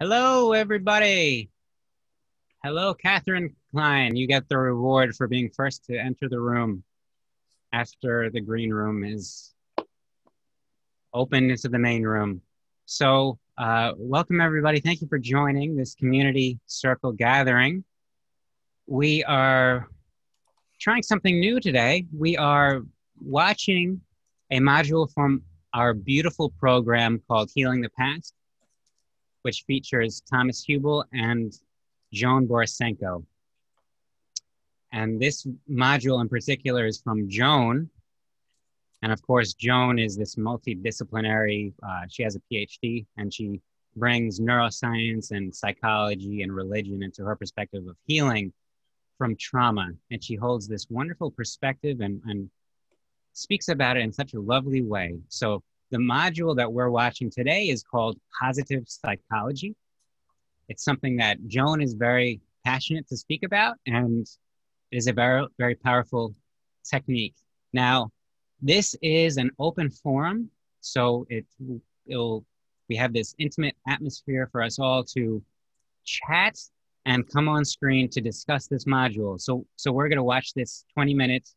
Hello, everybody. Hello, Catherine Klein. You get the reward for being first to enter the room after the green room is opened into the main room. So welcome, everybody. Thank you for joining this community circle gathering. We are trying something new today. We are watching a module from our beautiful program called Healing the Past, which features Thomas Hubel and Joan Borysenko. And this module in particular is from Joan. And of course, Joan is this multidisciplinary, she has a PhD, and she brings neuroscience and psychology and religion into her perspective of healing from trauma. And she holds this wonderful perspective and speaks about it in such a lovely way. So the module that we're watching today is called Positive Psychology. It's something that Joan is very passionate to speak about, and it is a very, very powerful technique. Now, this is an open forum, so we have this intimate atmosphere for us all to chat and come on screen to discuss this module. So we're going to watch this 20-minute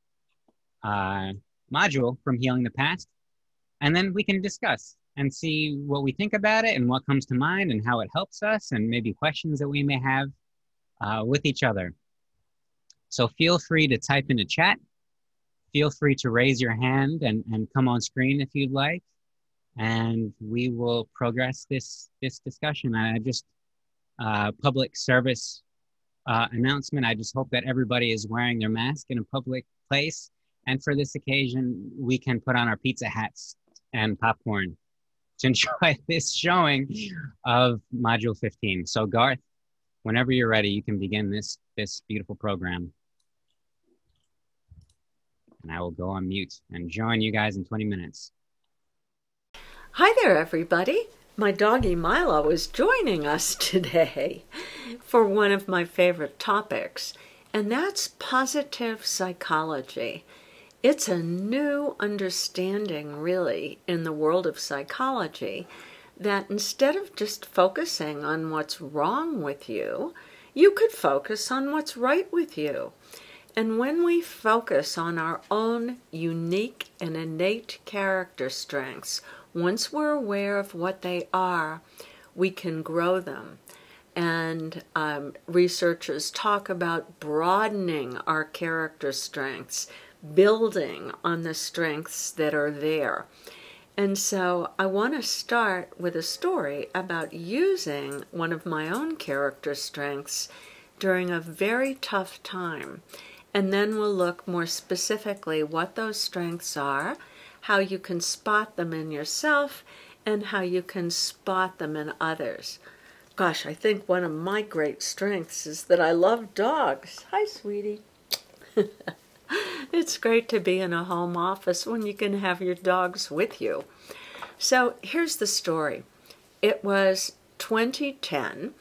module from Healing the Past, and then we can discuss and see what we think about it and what comes to mind and how it helps us and maybe questions that we may have with each other. So feel free to type in a chat. Feel free to raise your hand and come on screen if you'd like. And we will progress this discussion. I just, public service announcement. I just hope that everybody is wearing their mask in a public place. And for this occasion, we can put on our pizza hats and popcorn to enjoy this showing of Module 15. So Garth, whenever you're ready, you can begin this beautiful program. And I will go on mute and join you guys in 20 minutes. Hi there, everybody. My doggy Milo is joining us today for one of my favorite topics, and that's positive psychology. It's a new understanding, really, in the world of psychology, that instead of just focusing on what's wrong with you, you could focus on what's right with you. And when we focus on our own unique and innate character strengths, once we're aware of what they are, we can grow them. And researchers talk about broadening our character strengths, building on the strengths that are there. And so I want to start with a story about using one of my own character strengths during a very tough time. And then we'll look more specifically what those strengths are, how you can spot them in yourself, and how you can spot them in others. Gosh, I think one of my great strengths is that I love dogs. Hi, sweetie. It's great to be in a home office when you can have your dogs with you. So here's the story. It was 2010.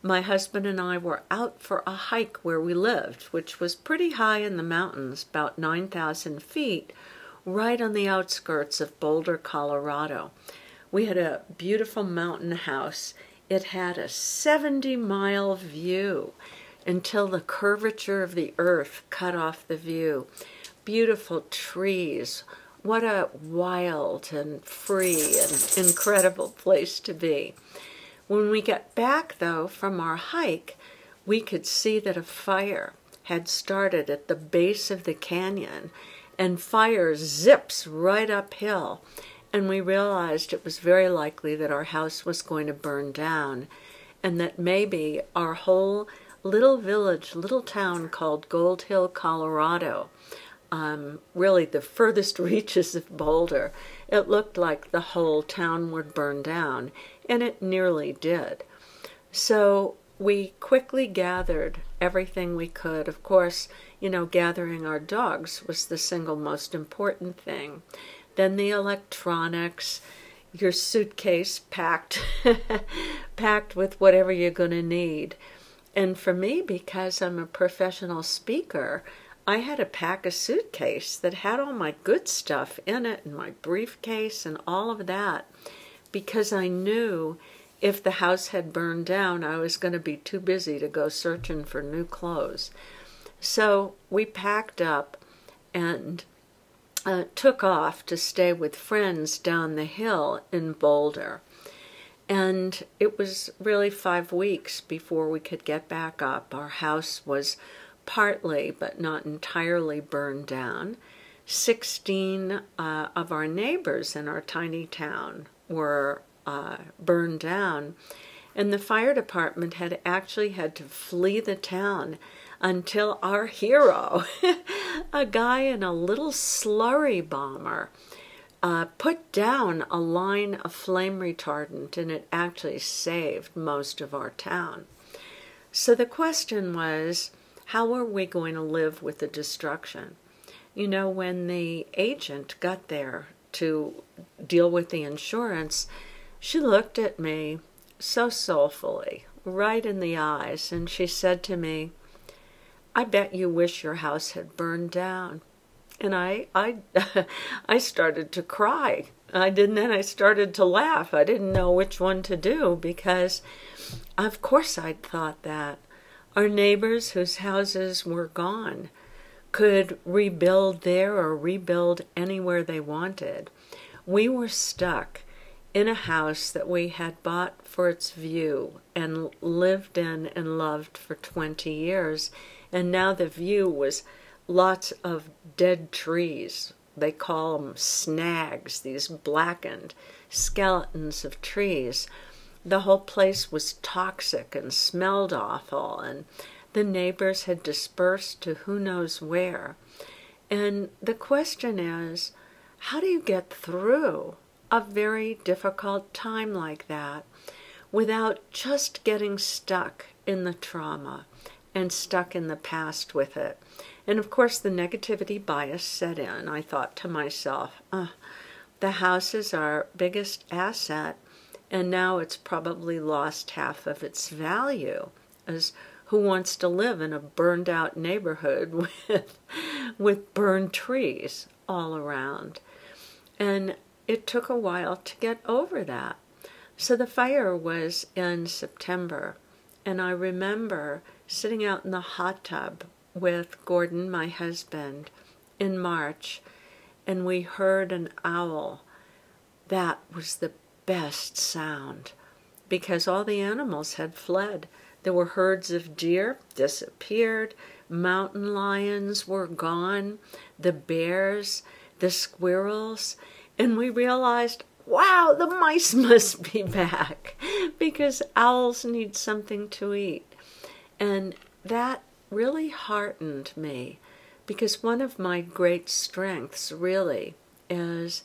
My husband and I were out for a hike where we lived, which was pretty high in the mountains, about 9,000 feet, right on the outskirts of Boulder, Colorado. We had a beautiful mountain house. It had a 70-mile view until the curvature of the earth cut off the view. Beautiful trees. What a wild and free and incredible place to be. When we got back, though, from our hike, we could see that a fire had started at the base of the canyon, and fire zips right uphill. And we realized it was very likely that our house was going to burn down, and that maybe our whole little village, little town called Gold Hill, Colorado, really the furthest reaches of Boulder, it looked like the whole town would burn down, and it nearly did. So we quickly gathered everything we could. Of course, gathering our dogs was the single most important thing. Then the electronics, your suitcase packed, packed with whatever you're going to need. And for me, because I'm a professional speaker, I had to pack a suitcase that had all my good stuff in it and my briefcase and all of that, because I knew if the house had burned down, I was going to be too busy to go searching for new clothes. So we packed up and took off to stay with friends down the hill in Boulder. And it was really 5 weeks before we could get back up. Our house was partly, but not entirely, burned down. 16 of our neighbors in our tiny town were burned down. And the fire department had actually had to flee the town until our hero, a guy in a little slurry bomber, put down a line of flame retardant, and it actually saved most of our town. So the question was, how are we going to live with the destruction? You know, when the agent got there to deal with the insurance, she looked at me so soulfully, right in the eyes, and she said to me, "I bet you wish your house had burned down." And I started to cry. Then I started to laugh. I didn't know which one to do because, of course, I'd thought that. Our neighbors whose houses were gone could rebuild there or rebuild anywhere they wanted. We were stuck in a house that we had bought for its view and lived in and loved for 20 years. And now the view was lots of dead trees. They call them snags, these blackened skeletons of trees. The whole place was toxic and smelled awful, and the neighbors had dispersed to who knows where. And the question is, how do you get through a very difficult time like that without just getting stuck in the trauma and stuck in the past with it? And of course the negativity bias set in. I thought to myself, the house is our biggest asset, and now it's probably lost half of its value. As who wants to live in a burned out neighborhood with burned trees all around? And it took a while to get over that. So the fire was in September, and I remember sitting out in the hot tub with Gordon, my husband, in March, and we heard an owl. That was the best sound because all the animals had fled. There were herds of deer, disappeared, mountain lions were gone, the bears, the squirrels, and we realized, wow, the mice must be back because owls need something to eat. And that really heartened me because one of my great strengths really is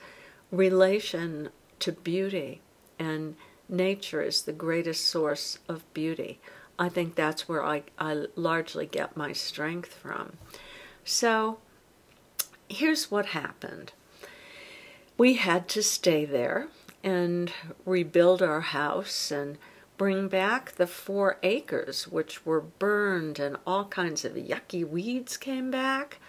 relation to beauty, and nature is the greatest source of beauty. I think that's where I largely get my strength from. So here's what happened. We had to stay there and rebuild our house and bring back the 4 acres which were burned, and all kinds of yucky weeds came back,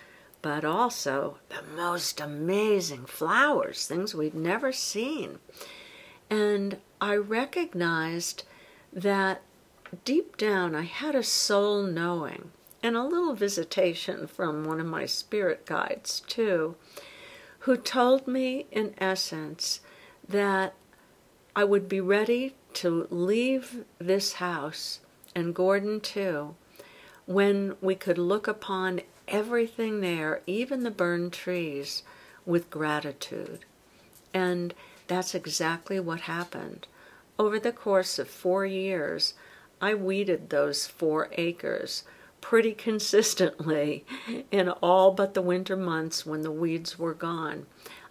but also the most amazing flowers, things we'd never seen. And I recognized that deep down I had a soul knowing, and a little visitation from one of my spirit guides too, who told me in essence that I would be ready to leave this house, and Gordon too, when we could look upon everything there, even the burned trees, with gratitude. And that's exactly what happened. Over the course of 4 years, I weeded those 4 acres pretty consistently in all but the winter months when the weeds were gone.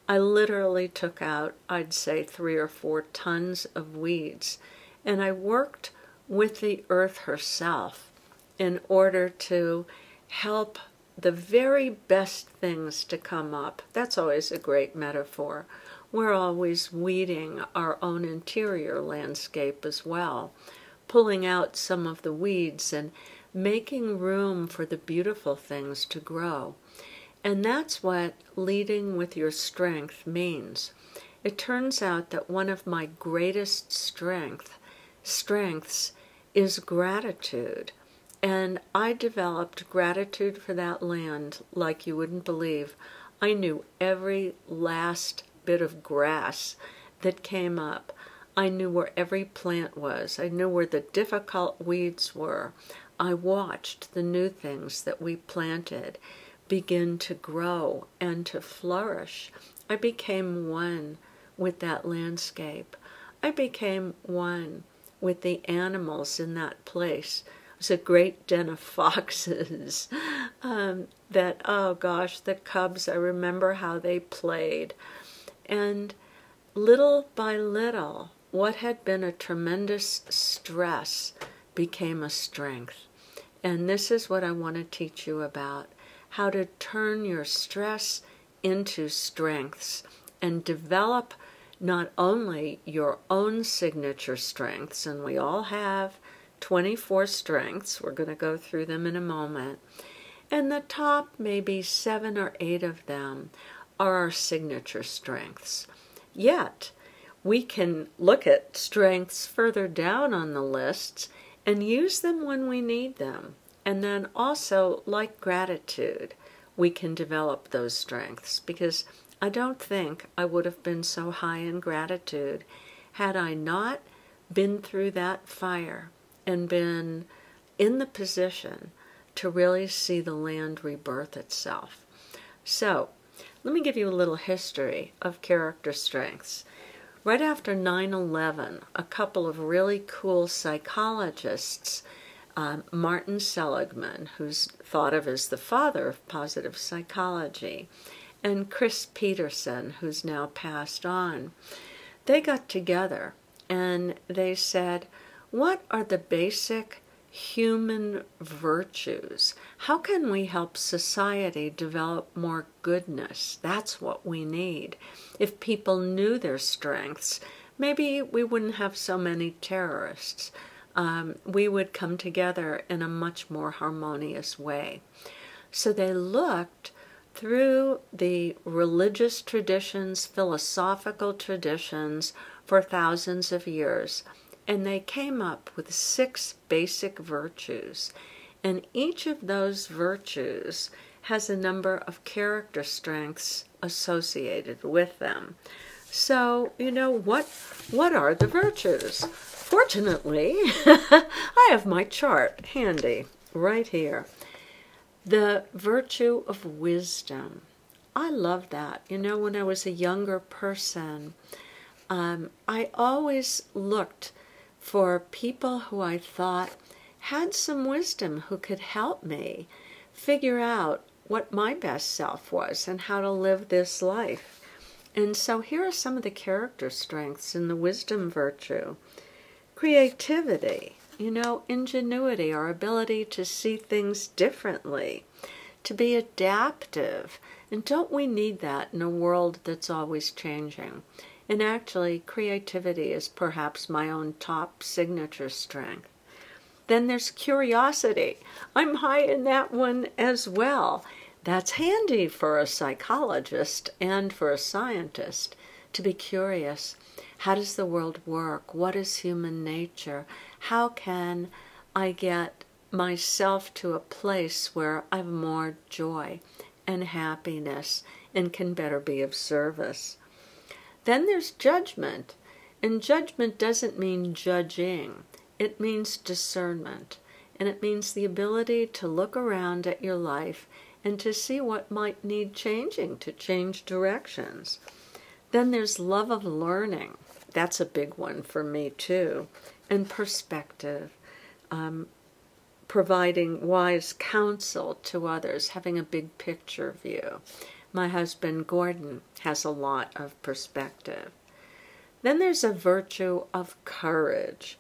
I literally took out, I'd say, 3 or 4 tons of weeds, and I worked with the earth herself in order to help the very best things to come up. That's always a great metaphor. We're always weeding our own interior landscape as well, pulling out some of the weeds and making room for the beautiful things to grow. And that's what leading with your strength means. It turns out that one of my greatest strengths strengths is gratitude. And I developed gratitude for that land like you wouldn't believe. I knew every last bit of grass that came up. I knew where every plant was. I knew where the difficult weeds were. I watched the new things that we planted begin to grow and to flourish. I became one with that landscape. I became one with the animals in that place. It was a great den of foxes that, oh gosh, the cubs, I remember how they played. And little by little, what had been a tremendous stress became a strength. And this is what I want to teach you about, how to turn your stress into strengths and develop not only your own signature strengths, and we all have 24 strengths. We're going to go through them in a moment. And the top maybe 7 or 8 of them are our signature strengths. Yet, we can look at strengths further down on the lists and use them when we need them. And then also, like gratitude, we can develop those strengths, because I don't think I would have been so high in gratitude had I not been through that fire and been in the position to really see the land rebirth itself. So, let me give you a little history of character strengths. Right after 9/11, a couple of really cool psychologists, Martin Seligman, who's thought of as the father of positive psychology, and Chris Peterson, who's now passed on, they got together and they said, what are the basic human virtues? How can we help society develop more goodness? That's what we need. If people knew their strengths, maybe we wouldn't have so many terrorists. We would come together in a much more harmonious way. So they looked through the religious traditions, philosophical traditions for thousands of years, and they came up with 6 basic virtues. And each of those virtues has a number of character strengths associated with them. So, you know, what are the virtues? Fortunately, I have my chart handy right here. The virtue of wisdom. I love that. You know, when I was a younger person, I always looked for people who I thought had some wisdom, who could help me figure out what my best self was and how to live this life. And so here are some of the character strengths in the wisdom virtue. Creativity, you know, ingenuity, our ability to see things differently, to be adaptive. And don't we need that in a world that's always changing? And actually, creativity is perhaps my own top signature strength. Then there's curiosity. I'm high in that one as well. That's handy for a psychologist and for a scientist, to be curious. How does the world work? What is human nature? How can I get myself to a place where I have more joy and happiness and can better be of service? Then there's judgment. And judgment doesn't mean judging. It means discernment. And it means the ability to look around at your life and to see what might need changing, to change directions. Then there's love of learning. That's a big one for me too. And perspective. Providing wise counsel to others, having a big picture view. My husband Gordon has a lot of perspective. Then there's a virtue of courage.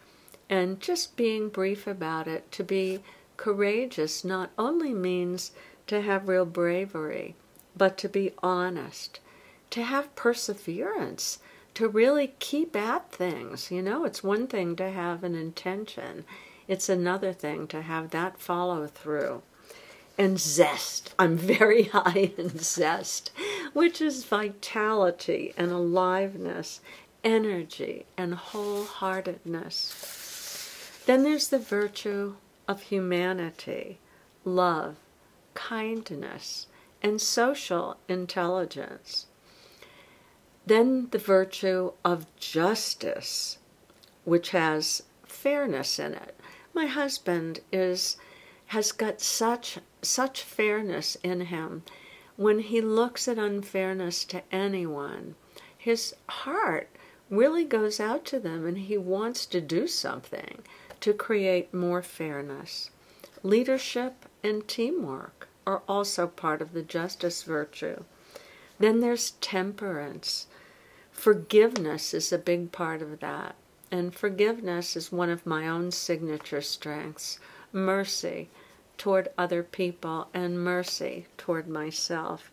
And just being brief about it, to be courageous not only means to have real bravery, but to be honest, to have perseverance, to really keep at things. You know, it's one thing to have an intention. It's another thing to have that follow through. And zest. I'm very high in zest, which is vitality and aliveness, energy and wholeheartedness. Then there's the virtue of humanity, love, kindness, and social intelligence. Then the virtue of justice, which has fairness in it. My husband has got such fairness in him. When he looks at unfairness to anyone, his heart really goes out to them, and he wants to do something to create more fairness. Leadership and teamwork are also part of the justice virtue. Then there's temperance. Forgiveness is a big part of that. And forgiveness is one of my own signature strengths. Mercy toward other people and mercy toward myself.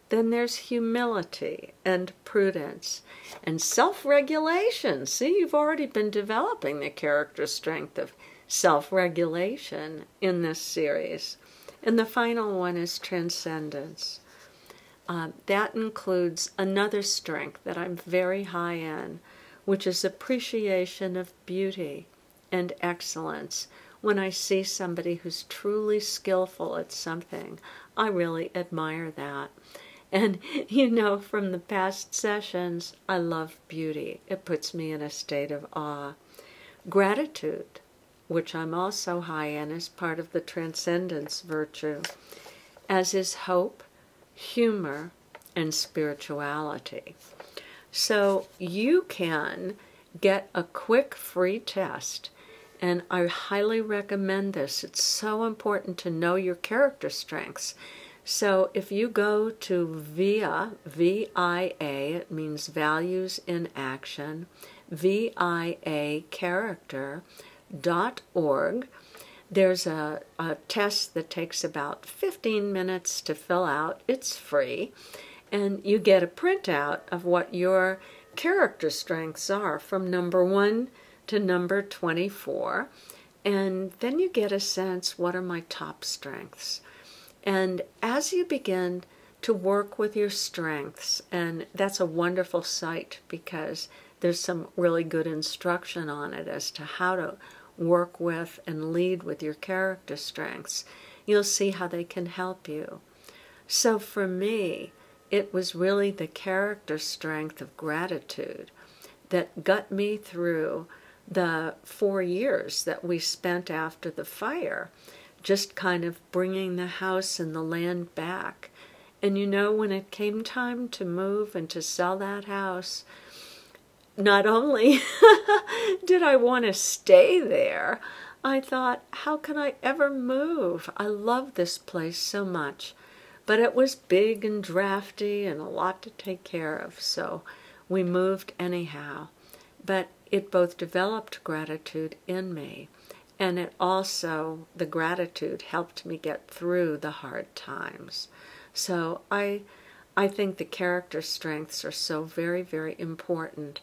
Then there's humility and prudence and self-regulation. See, you've already been developing the character strength of self-regulation in this series. And the final one is transcendence. That includes another strength that I'm very high in, which is appreciation of beauty and excellence. When I see somebody who's truly skillful at something, I really admire that. And you know, from the past sessions, I love beauty. It puts me in a state of awe. Gratitude, which I'm also high in, is part of the transcendence virtue, as is hope, humor, and spirituality. So you can get a quick free test, and I highly recommend this. It's so important to know your character strengths. So if you go to VIA, V-I-A, it means Values in Action, VIA character.org. There's a test that takes about 15 minutes to fill out. It's free. And you get a printout of what your character strengths are from number 1 to number 24. And then you get a sense, what are my top strengths? And as you begin to work with your strengths, and that's a wonderful site because there's some really good instruction on it as to how to work with and lead with your character strengths, you'll see how they can help you. So for me, it was really the character strength of gratitude that got me through the 4 years that we spent after the fire, just kind of bringing the house and the land back. And you know, when it came time to move and to sell that house, not only did I want to stay there, I thought, how can I ever move? I love this place so much. But it was big and drafty and a lot to take care of, so we moved anyhow. But it both developed gratitude in me, and it also, the gratitude helped me get through the hard times. So I think the character strengths are so very, very important.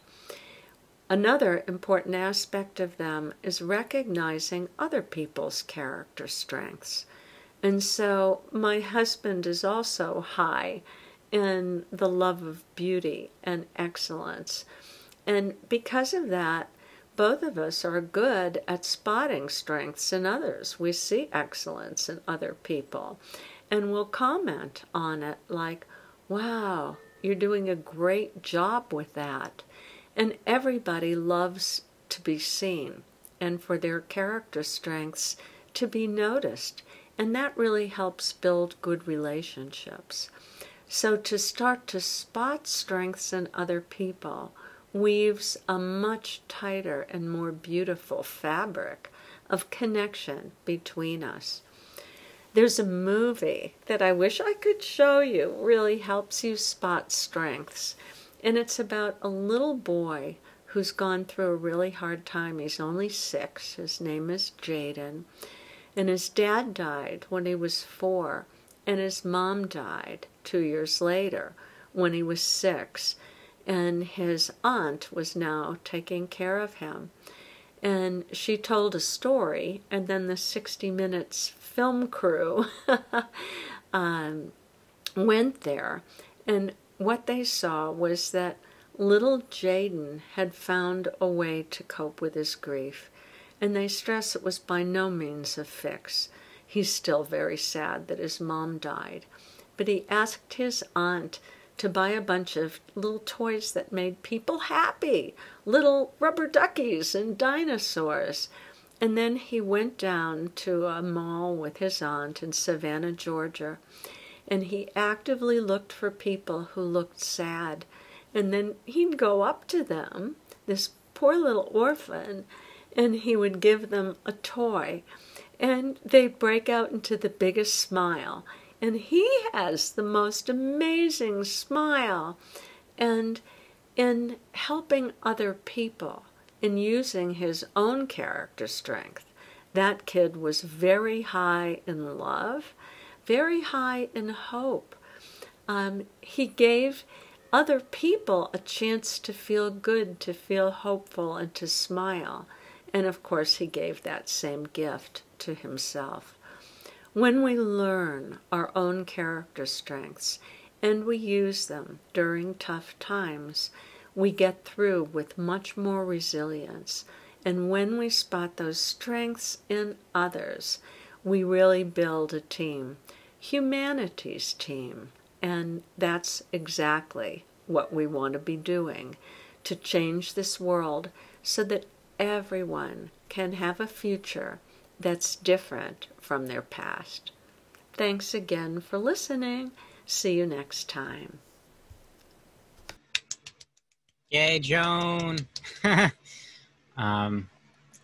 Another important aspect of them is recognizing other people's character strengths. And so my husband is also high in the love of beauty and excellence. And because of that, both of us are good at spotting strengths in others. We see excellence in other people, and we'll comment on it like, wow, you're doing a great job with that. And everybody loves to be seen and for their character strengths to be noticed. And that really helps build good relationships. So to start to spot strengths in other people weaves a much tighter and more beautiful fabric of connection between us. There's a movie that I wish I could show you, really helps you spot strengths. And it's about a little boy who's gone through a really hard time. He's only 6. His name is Jaden. And his dad died when he was 4. And his mom died 2 years later when he was 6. And his aunt was now taking care of him. And she told a story, and then the 60 Minutes film crew went there. And what they saw was that little Jaden had found a way to cope with his grief. and they stress it was by no means a fix. He's still very sad that his mom died, but he asked his aunt to buy a bunch of little toys that made people happy, little rubber duckies and dinosaurs. And then he went down to a mall with his aunt in Savannah, Georgia, and he actively looked for people who looked sad. And then he'd go up to them, this poor little orphan, and he would give them a toy. And they'd break out into the biggest smile. And he has the most amazing smile. And in helping other people, in using his own character strength, that kid was very high in love, very high in hope. He gave other people a chance to feel good, to feel hopeful, and to smile. And of course, he gave that same gift to himself. When we learn our own character strengths and we use them during tough times, we get through with much more resilience. And when we spot those strengths in others, we really build a team, humanity's team. And that's exactly what we want to be doing, to change this world so that everyone can have a future that's different from their past. Thanks again for listening. See you next time. Yay, Joan. I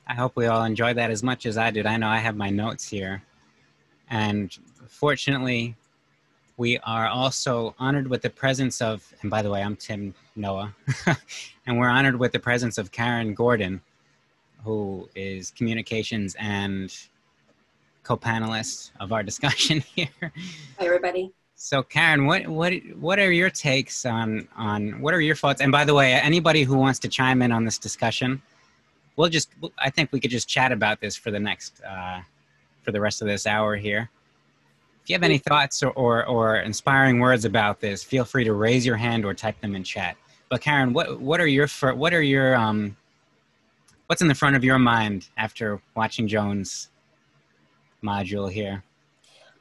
hope we all enjoyed that as much as I did. I know I have my notes here. And fortunately, we are also honored with the presence of, and by the way, I'm Tim Noah, and we're honored with the presence of Karen Gordon, who is communications and co-panelist of our discussion here. Hi, everybody. So Karen, what are your takes on what are your thoughts? And by the way, anybody who wants to chime in on this discussion, I think we could just chat about this for the next, for the rest of this hour here. If you have any thoughts or inspiring words about this, feel free to raise your hand or type them in chat. But Karen, what's in the front of your mind after watching Joan's module here?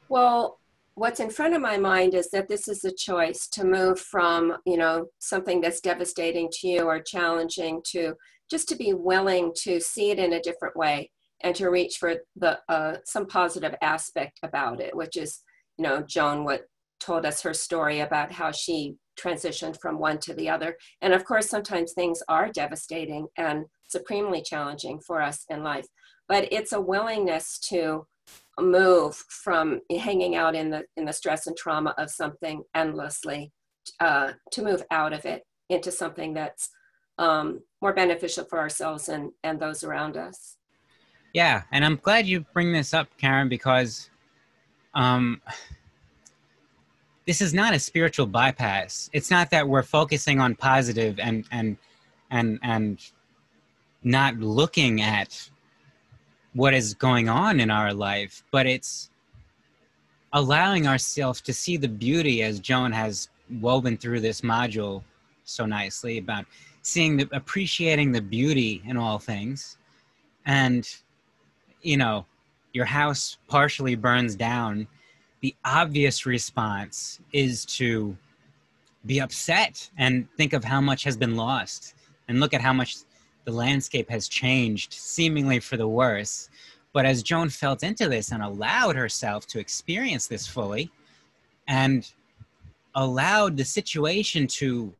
Well, what's in front of my mind is that this is a choice to move from, something that's devastating to you or challenging to just to be willing to see it in a different way and to reach for some positive aspect about it, which is, Joan told us her story about how she transitioned from one to the other. And of course, sometimes things are devastating and supremely challenging for us in life, but it's a willingness to move from hanging out in the stress and trauma of something endlessly, to move out of it into something that's more beneficial for ourselves and those around us. Yeah, and I'm glad you bring this up, Karen, because this is not a spiritual bypass. It's not that we're focusing on positive and not looking at what is going on in our life, but it's allowing ourselves to see the beauty, as Joan has woven through this module so nicely, about appreciating the beauty in all things. And your house partially burns down. The obvious response is to be upset and think of how much has been lost and look at how much the landscape has changed, seemingly for the worse. But as Joan felt into this and allowed herself to experience this fully and allowed the situation to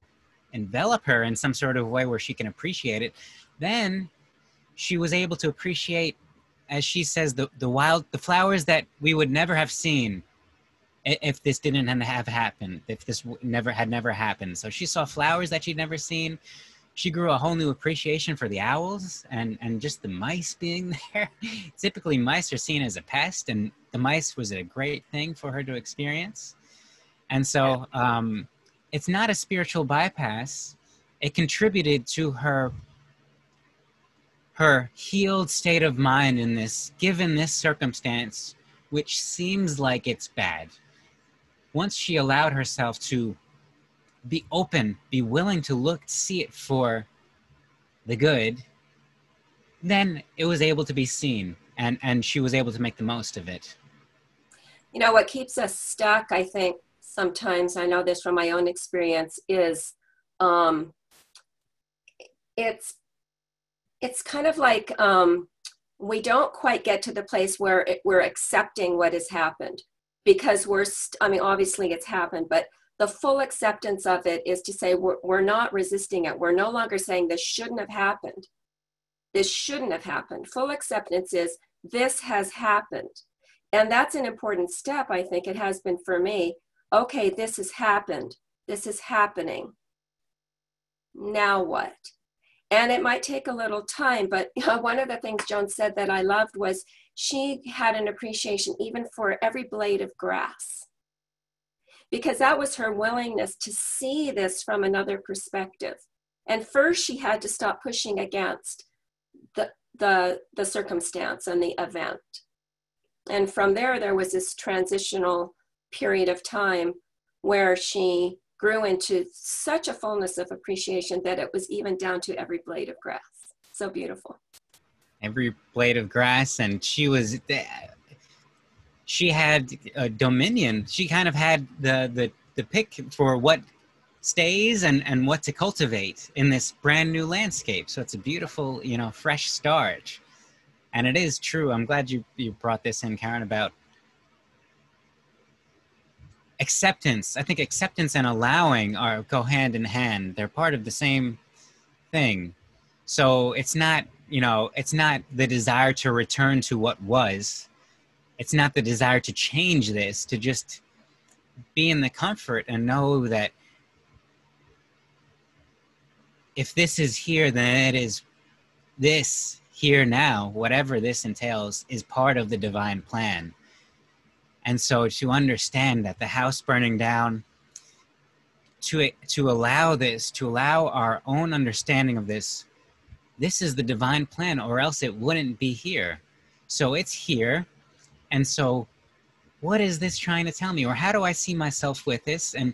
envelop her in some sort of way where she can appreciate it, then she was able to appreciate, as she says, the flowers that we would never have seen if this didn't have happened, if this never happened. So she saw flowers that she'd never seen. She grew a whole new appreciation for the owls and just the mice being there. Typically, mice are seen as a pest, and the mice was a great thing for her to experience. And so it's not a spiritual bypass. It contributed to her healed state of mind in this, given this circumstance, which seems like it's bad. Once she allowed herself to be open, be willing to see it for the good, then it was able to be seen, and she was able to make the most of it. You know, what keeps us stuck, I think, sometimes, I know this from my own experience, is it's kind of like we don't quite get to the place where we're accepting what has happened, because I mean, obviously it's happened, but the full acceptance of it is to say we're not resisting it. We're no longer saying this shouldn't have happened. This shouldn't have happened. Full acceptance is this has happened. And that's an important step, I think it has been for me. Okay, this has happened. This is happening. Now what? And it might take a little time, but one of the things Joan said that I loved was she had an appreciation even for every blade of grass, because that was her willingness to see this from another perspective. And first she had to stop pushing against the circumstance and the event. And from there was this transitional period of time where she grew into such a fullness of appreciation that it was even down to every blade of grass. So beautiful. Every blade of grass, and she had a dominion. She kind of had the pick for what stays and what to cultivate in this brand new landscape. So it's a beautiful, you know, fresh start. And it is true. I'm glad you brought this in, Karen, about acceptance. I think acceptance and allowing go hand in hand. They're part of the same thing. So it's not, you know, it's not the desire to return to what was. It's not the desire to change this, to just be in the comfort and know that if this is here, then it is this here now, whatever this entails, is part of the divine plan. And so to understand that the house burning down, to allow this, to allow our own understanding of this is the divine plan, or else it wouldn't be here. So it's here. And so what is this trying to tell me? Or how do I see myself with this? And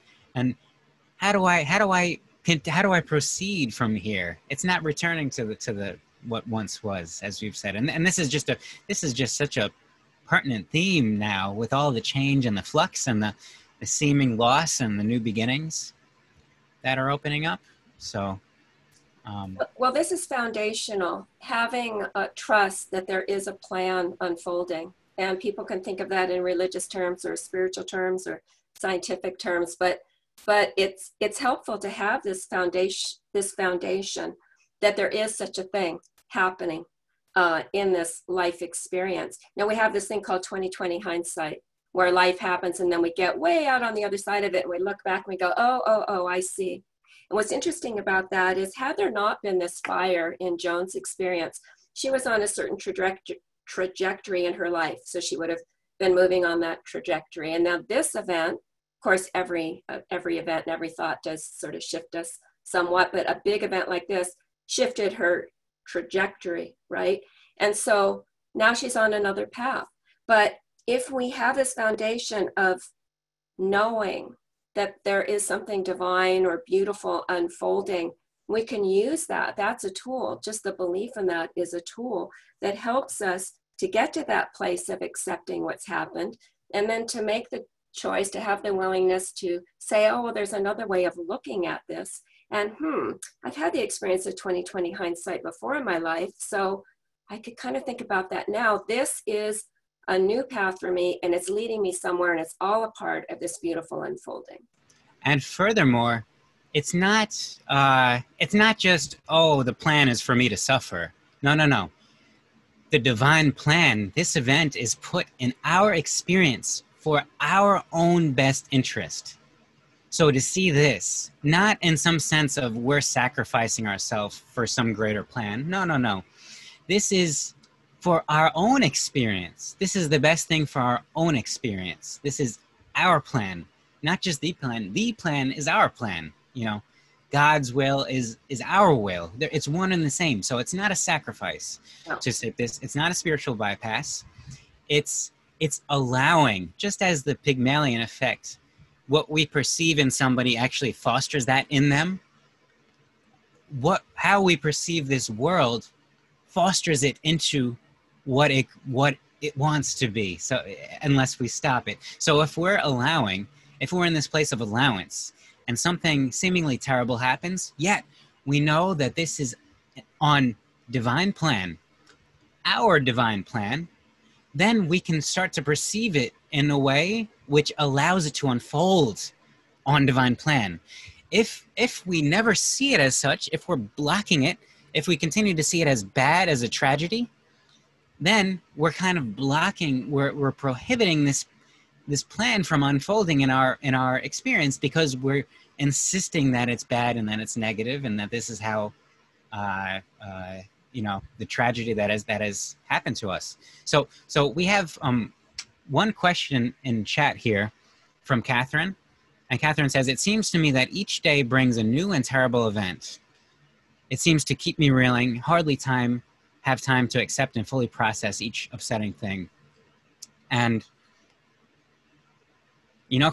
how do I proceed from here? It's not returning to the what once was, as we've said. And this is just such a pertinent theme now, with all the change and the flux and the seeming loss and the new beginnings that are opening up. So well, this is foundational, having a trust that there is a plan unfolding, and people can think of that in religious terms or spiritual terms or scientific terms, but it's helpful to have this foundation that there is such a thing happening in this life experience. Now we have this thing called 20/20 hindsight, where life happens and then we get way out on the other side of it and we look back and we go, oh, I see. And what's interesting about that is, had there not been this fire in Joan's experience, she was on a certain trajectory in her life. So she would have been moving on that trajectory. And now this event, of course, every event and every thought does sort of shift us somewhat, but a big event like this shifted her trajectory, right? And so now she's on another path. But if we have this foundation of knowing that there is something divine or beautiful unfolding, we can use that. That's a tool. Just the belief in that is a tool that helps us to get to that place of accepting what's happened, and then to make the choice, to have the willingness to say, oh, well, there's another way of looking at this. And I've had the experience of 20/20 hindsight before in my life, so I could kind of think about that now. This is a new path for me, and it's leading me somewhere, and it's all a part of this beautiful unfolding. And furthermore, it's not just, oh, the plan is for me to suffer. No. The divine plan, this event, is put in our experience for our own best interest. So to see this, not in some sense of we're sacrificing ourselves for some greater plan. No. This is for our own experience. This is the best thing for our own experience. This is our plan, not just the plan. The plan is our plan. You know, God's will is our will. It's one and the same. So it's not a sacrifice. No. To say this. It's not a spiritual bypass. It's allowing, just as the Pygmalion effect, what we perceive in somebody actually fosters that in them. How we perceive this world fosters it into what it wants to be. So unless we stop it. So if we're in this place of allowance and something seemingly terrible happens, yet we know that this is on divine plan, our divine plan, then we can start to perceive it in a way which allows it to unfold on divine plan. If we never see it as such, if we're blocking it, if we continue to see it as bad, as a tragedy, then we're kind of blocking, we're prohibiting this plan from unfolding in our experience, because we're insisting that it's bad and that it's negative and that this is how the tragedy that has happened to us. So we have one question in chat here from Catherine, and Catherine says, "It seems to me that each day brings a new and terrible event. It seems to keep me reeling, hardly have time to accept and fully process each upsetting thing." And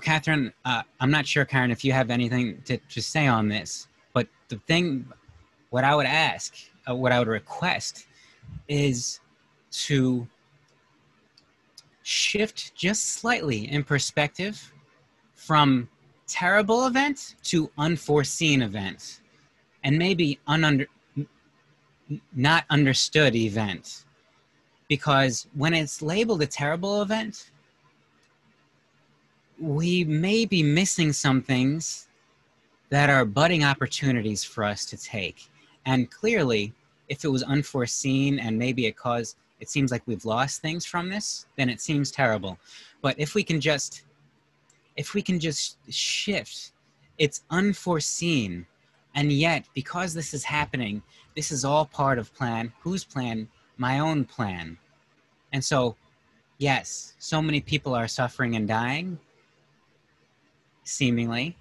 Catherine, I'm not sure, Karen, if you have anything to say on this, but what I would ask, what I would request is to shift just slightly in perspective from terrible event to unforeseen event, and maybe not understood event. Because when it's labeled a terrible event, we may be missing some things that are budding opportunities for us to take. And clearly, if it was unforeseen and maybe it seems like we've lost things from this, then it seems terrible. But if we can just shift, it's unforeseen. And yet, because this is happening, this is all part of plan. Whose plan? My own plan. And so, yes, so many people are suffering and dying, seemingly,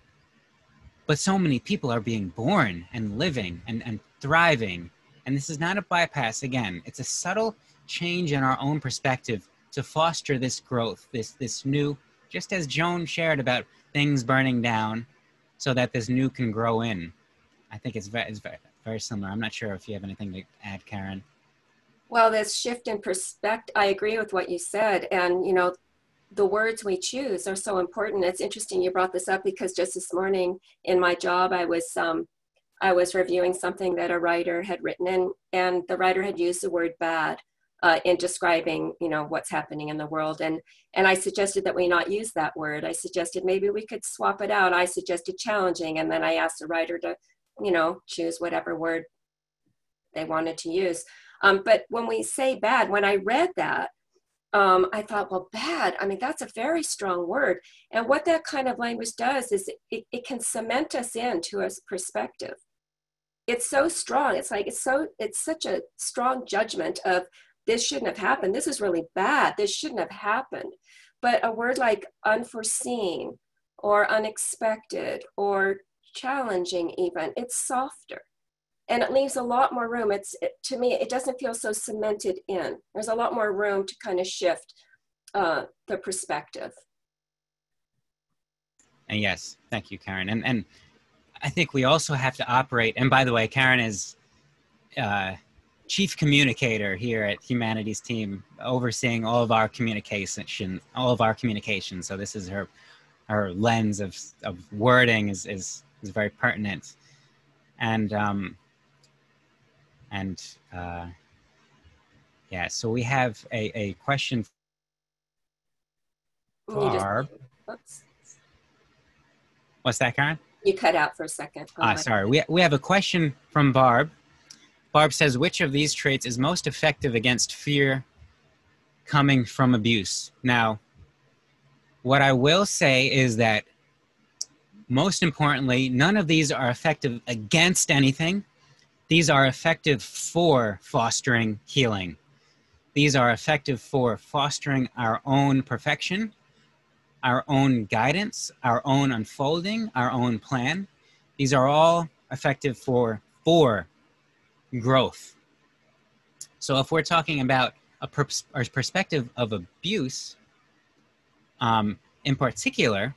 but so many people are being born and living and thriving. And this is not a bypass. Again, it's a subtle change in our own perspective to foster this growth, this new, just as Joan shared about things burning down so that this new can grow in. I think it's very, very similar. I'm not sure if you have anything to add, Karen. Well, this shift in perspective, I agree with what you said. And, the words we choose are so important. It's interesting you brought this up, because just this morning in my job, I was reviewing something that a writer had written, and the writer had used the word bad in describing, what's happening in the world. And I suggested that we not use that word. I suggested maybe we could swap it out. I suggested challenging. And then I asked the writer to, choose whatever word they wanted to use. But when we say bad, when I read that, I thought, well, bad, that's a very strong word. And what that kind of language does is it can cement us into a perspective. It's so strong. It's such a strong judgment of, this shouldn't have happened. This is really bad. This shouldn't have happened. But a word like unforeseen or unexpected or challenging even, it's softer. And it leaves a lot more room. To me, it doesn't feel so cemented in. There's a lot more room to kind of shift the perspective. And yes, thank you, Karen. And I think we also have to operate, and by the way, Karen is chief communicator here at Humanities Team, overseeing all of our communication. So this is her lens of wording is very pertinent. Yeah, so we have a question for Barb. Oops. What's that, Karen? You cut out for a second. Sorry. We have a question from Barb. Barb says, which of these traits is most effective against fear coming from abuse? Now, what I will say is that, most importantly, none of these are effective against anything. These are effective for fostering healing. These are effective for fostering our own perfection, our own guidance, our own unfolding, our own plan. These are all effective for growth. So if we're talking about a perspective of abuse, in particular,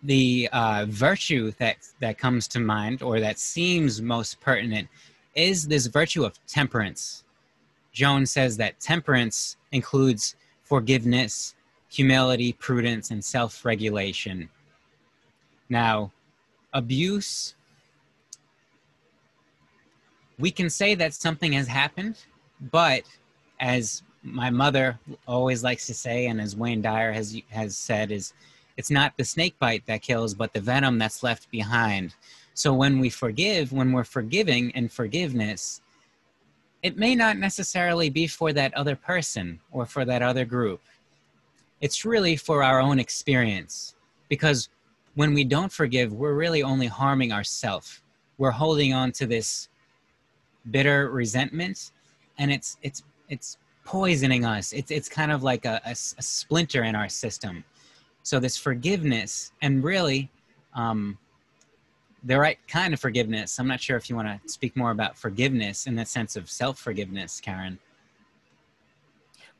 the virtue that comes to mind, or that seems most pertinent, is this virtue of temperance. Joan says that temperance includes forgiveness, humility, prudence, and self-regulation. Now, abuse, we can say that something has happened, but as my mother always likes to say, and as Wayne Dyer has said, is it's not the snake bite that kills, but the venom that's left behind. So when we forgive, when we're forgiving and forgiveness, it may not necessarily be for that other person or for that other group. It's really for our own experience, because when we don't forgive, we're really only harming ourselves. We're holding on to this bitter resentment, and it's poisoning us. It's kind of like a splinter in our system. So this forgiveness, and really the right kind of forgiveness. I'm not sure if you want to speak more about forgiveness in the sense of self-forgiveness, Karen.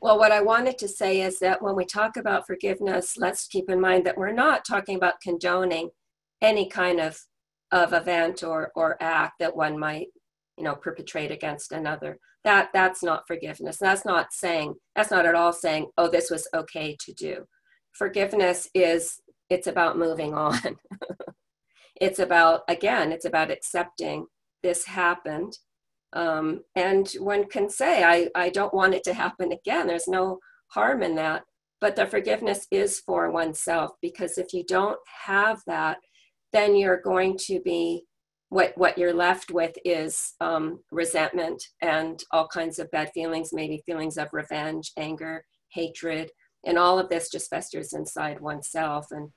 Well, what I wanted to say is that when we talk about forgiveness, let's keep in mind that we're not talking about condoning any kind of event or act that one might, perpetrate against another. That's not forgiveness. That's not at all saying, oh, this was okay to do. Forgiveness it's about moving on. It's about accepting this happened. And one can say, I don't want it to happen again. There's no harm in that. But the forgiveness is for oneself, because if you don't have that, then you're going to be, what you're left with is resentment and all kinds of bad feelings, maybe feelings of revenge, anger, hatred, and all of this just festers inside oneself and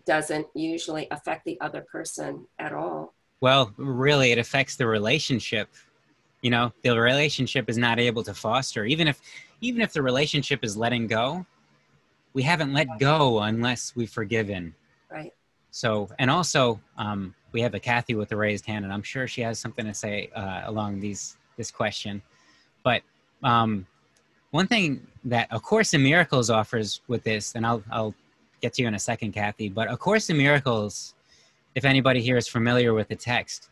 doesn't usually affect the other person at all. Well, really, it affects the relationship. The relationship is not able to foster. Even if the relationship is letting go, we haven't let go unless we've forgiven. Right. So, and also, we have a Kathy with a raised hand, and I'm sure she has something to say along this question. But one thing that A Course in Miracles offers with this, and I'll get to you in a second, Kathy, but A Course in Miracles, if anybody here is familiar with the text,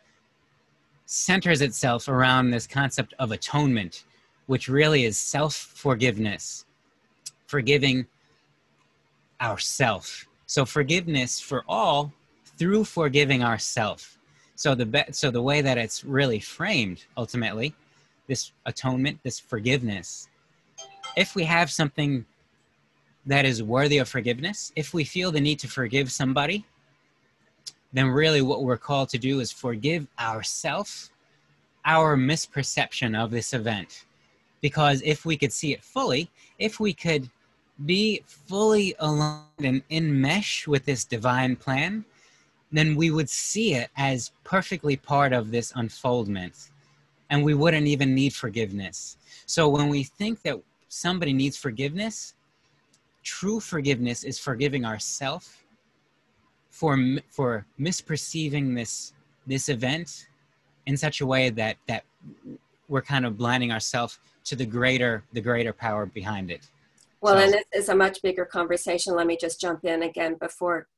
centers itself around this concept of atonement, which really is self-forgiveness, forgiving ourself. So forgiveness for all through forgiving ourself. So the way that it's really framed, ultimately, this atonement, this forgiveness, if we have something that is worthy of forgiveness, if we feel the need to forgive somebody, then really what we're called to do is forgive ourselves, our misperception of this event. Because if we could see it fully, if we could be fully aligned and in mesh with this divine plan, then we would see it as perfectly part of this unfoldment, and we wouldn't even need forgiveness. So when we think that somebody needs forgiveness, true forgiveness is forgiving ourselves for misperceiving this event in such a way that we're kind of blinding ourselves to the greater power behind it. Well, and this is a much bigger conversation. Let me just jump in again before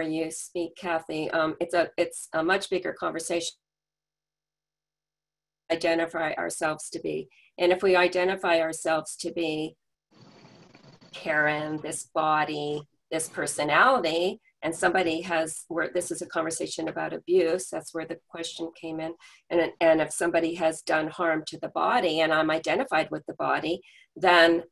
you speak, Kathy. It's a much bigger conversation. Identify ourselves to be, and if we identify ourselves to be Karen, this body, this personality, and somebody where this is a conversation about abuse, that's where the question came in, and if somebody has done harm to the body and I'm identified with the body, then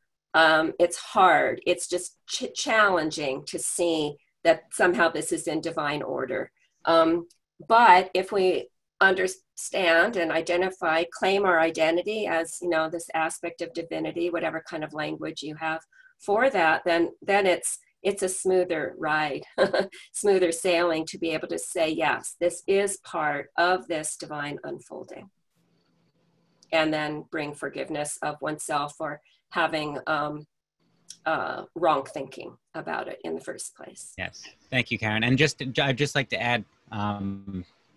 it's hard. It's just challenging to see that somehow this is in divine order. But if we understand and identify, claim our identity as, this aspect of divinity, whatever kind of language you have for that, then it's a smoother ride, smoother sailing to be able to say, yes, this is part of this divine unfolding. And then bring forgiveness of oneself for having wrong thinking about it in the first place. Yes, thank you, Karen. And I'd just like to add,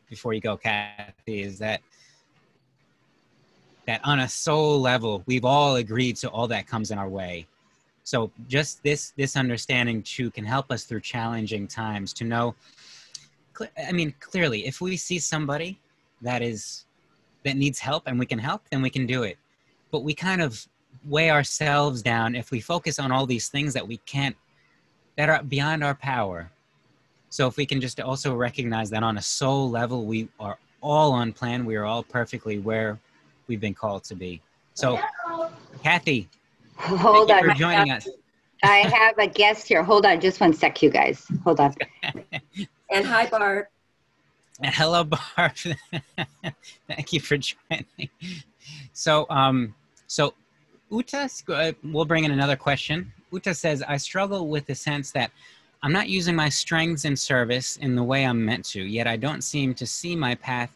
before you go, Kathy, is that on a soul level, we've all agreed to all that comes in our way. So just this understanding too can help us through challenging times to know, clearly, if we see somebody that needs help and we can help, then we can do it. but we kind of weigh ourselves down if we focus on all these things that we can't, that are beyond our power. So if we can just also recognize that on a soul level, we are all on plan. We are all perfectly where we've been called to be. So, Kathy, Hold thank on. you for joining us. I have a guest here. Hold on just one sec, you guys. Hold on. And hi, Barb. And hello, Barb. Thank you for joining. So, so Uta, we'll bring in another question. Uta says, I struggle with the sense that I'm not using my strengths in service in the way I'm meant to, yet I don't seem to see my path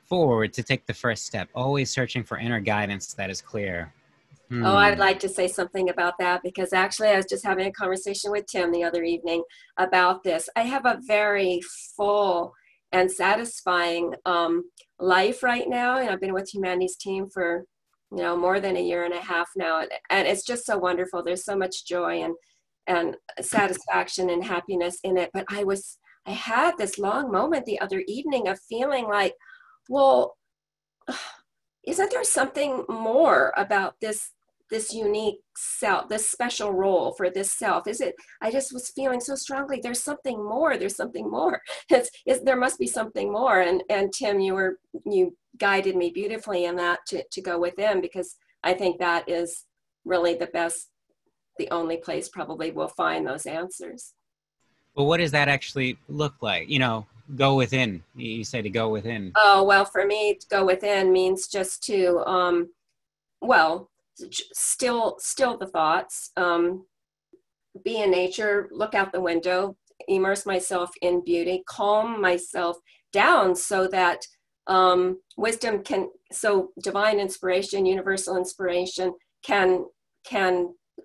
forward to take the first step, always searching for inner guidance that is clear. Oh, I'd like to say something about that, because actually I was just having a conversation with Tim the other evening about this. I have a very full and satisfying life right now, and I've been with Humanity's Team for more than a year and a half now, and it's just so wonderful. There's so much joy and satisfaction and happiness in it. But I had this long moment the other evening of feeling like, well, isn't there something more about this unique self, this special role for this self? I just was feeling so strongly, there's something more, there must be something more. And Tim, you guided me beautifully in that to go within, because I think that is really the only place probably we'll find those answers. Well, what does that actually look like? Go within. You say to go within. Oh, well, for me, to go within means just to, still the thoughts, be in nature, look out the window, immerse myself in beauty, calm myself down so that divine inspiration, universal inspiration can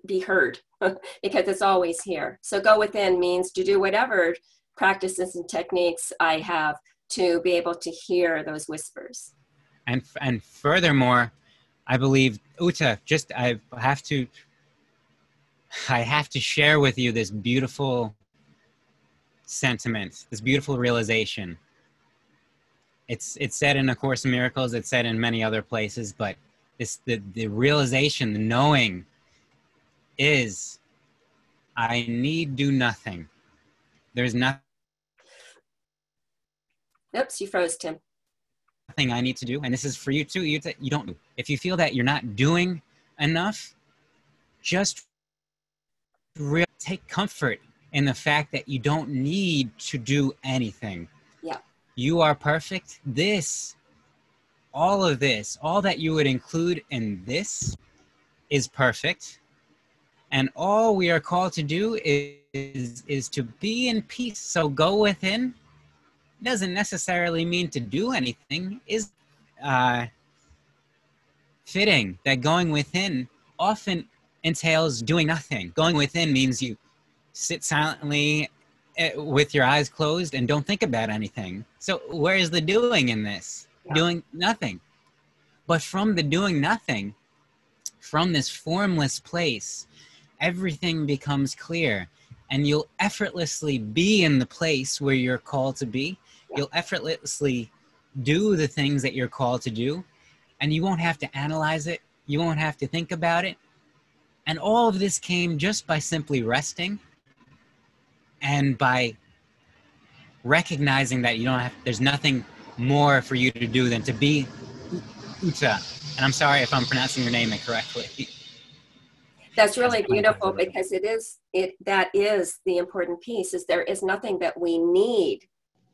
be heard because it's always here. So go within means to do whatever practices and techniques I have to be able to hear those whispers. And furthermore, I believe, Uta, I have to share with you this beautiful sentiment, this beautiful realization. It's said in A Course in Miracles, it's said in many other places, but the realization, the knowing is, I need do nothing. There's nothing. Oops, you froze, Tim. Thing I need to do, and this is for you too. You don't do. If you feel that you're not doing enough, just take comfort in the fact that you don't need to do anything. Yeah. You are perfect. All that you would include in this is perfect. And all we are called to do is to be in peace. So go within. Doesn't necessarily mean to do anything. Is fitting that going within often entails doing nothing. Going within means you sit silently with your eyes closed and don't think about anything. So where is the doing in this? Yeah. Doing nothing. But from the doing nothing, from this formless place, everything becomes clear, and you'll effortlessly be in the place where you're called to be. You'll effortlessly do the things that you're called to do, and you won't have to analyze it. You won't have to think about it. And all of this came just by simply resting and by recognizing that there's nothing more for you to do than to be Uta. And I'm sorry if I'm pronouncing your name incorrectly. That's really beautiful, because that is the important piece, is there is nothing that we need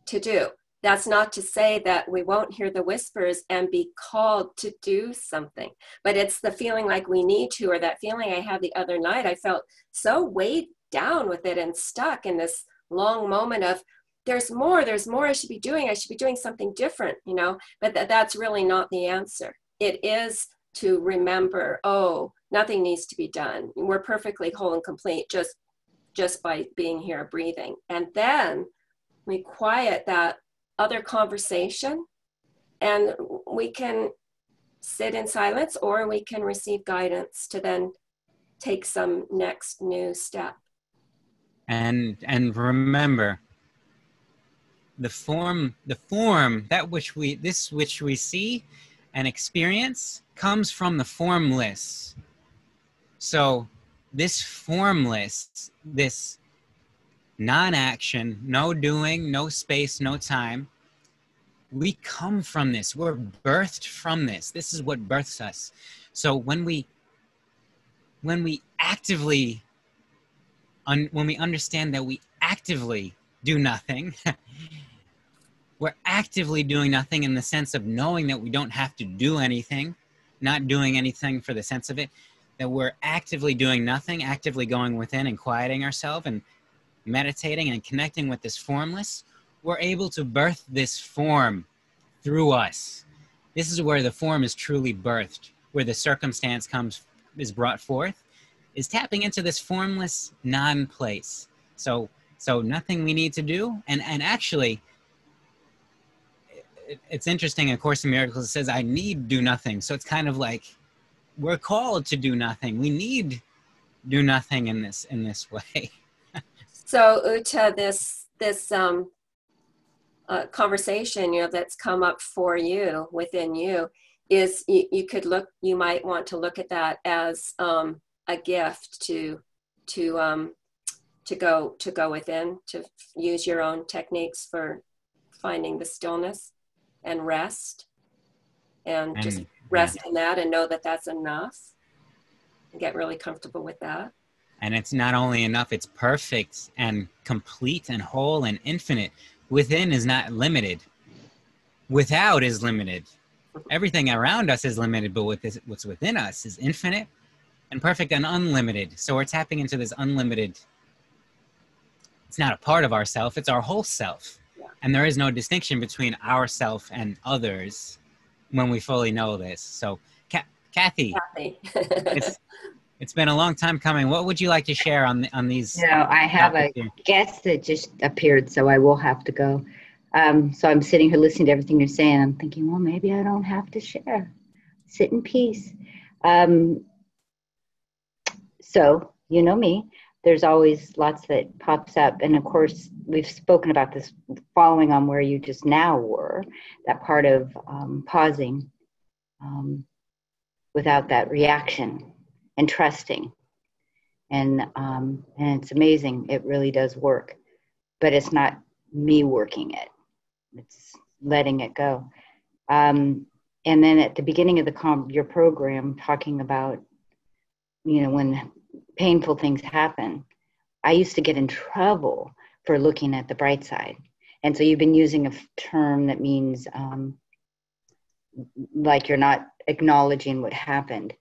to do. That's not to say that we won't hear the whispers and be called to do something, but it's the feeling like we need to, or that feeling I had the other night. I felt so weighed down with it and stuck in this long moment of, there's more I should be doing something different, but that's really not the answer. It is to remember, oh, nothing needs to be done. We're perfectly whole and complete just by being here, breathing. And then we quiet that other conversation, and we can sit in silence, or we can receive guidance to then take some next new step. And remember, the form which we see and experience comes from the formless. So this formless, this non-action, no doing, no space, no time, we come from this. We're birthed from this. This is what births us. So when we actively, when we understand that we actively do nothing, we're actively doing nothing in the sense of knowing that we don't have to do anything, not doing anything for the sense of it, that we're actively doing nothing, actively going within and quieting ourselves and meditating and connecting with this formless, we're able to birth this form through us. This is where the form is truly birthed, where the circumstance is brought forth, is tapping into this formless non-place. So nothing we need to do. And actually, it's interesting, in A Course in Miracles, it says, I need do nothing. So it's kind of like, we're called to do nothing. We need do nothing in this way. So Uta, this conversation, that's come up for you, within you, is you might want to look at that as a gift to go within, to use your own techniques for finding the stillness and rest, and just rest in that and know that that's enough, and get really comfortable with that. And it's not only enough, it's perfect and complete and whole and infinite. Within is not limited. Without is limited. Everything around us is limited, but what's within us is infinite and perfect and unlimited. So we're tapping into this unlimited. It's not a part of ourself, it's our whole self. Yeah. And there is no distinction between ourself and others when we fully know this. So Kathy. It's been a long time coming. What would you like to share on these? I have a guest that just appeared, so I will have to go. So I'm sitting here listening to everything you're saying. I'm thinking, well, maybe I don't have to share. Sit in peace. So you know me. There's always lots that pops up. And of course, we've spoken about this following on where you just now were, that part of pausing without that reaction. And trusting, and it's amazing. It really does work, but it's not me working it. It's letting it go. And then at the beginning of your program, talking about, when painful things happen, I used to get in trouble for looking at the bright side. And so you've been using a term that means like you're not acknowledging what happened.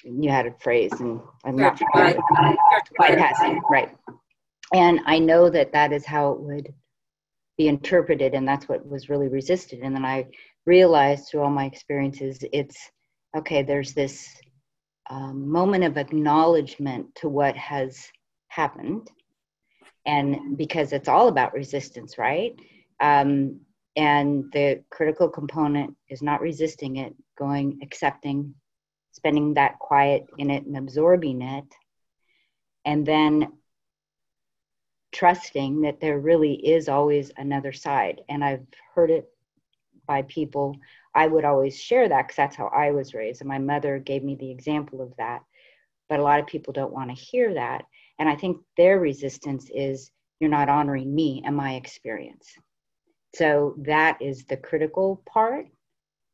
You had a phrase, and I'm not bypassing, right? And I know that is how it would be interpreted, and that's what was really resisted. And then I realized through all my experiences, it's okay. There's this moment of acknowledgement to what has happened, and because it's all about resistance, right? And the critical component is not resisting it, accepting, spending that quiet in it and absorbing it, and then trusting that there really is always another side. And I've heard it by people. I would always share that because that's how I was raised, and my mother gave me the example of that. But a lot of people don't want to hear that, and I think their resistance is, you're not honoring me and my experience. So that is the critical part.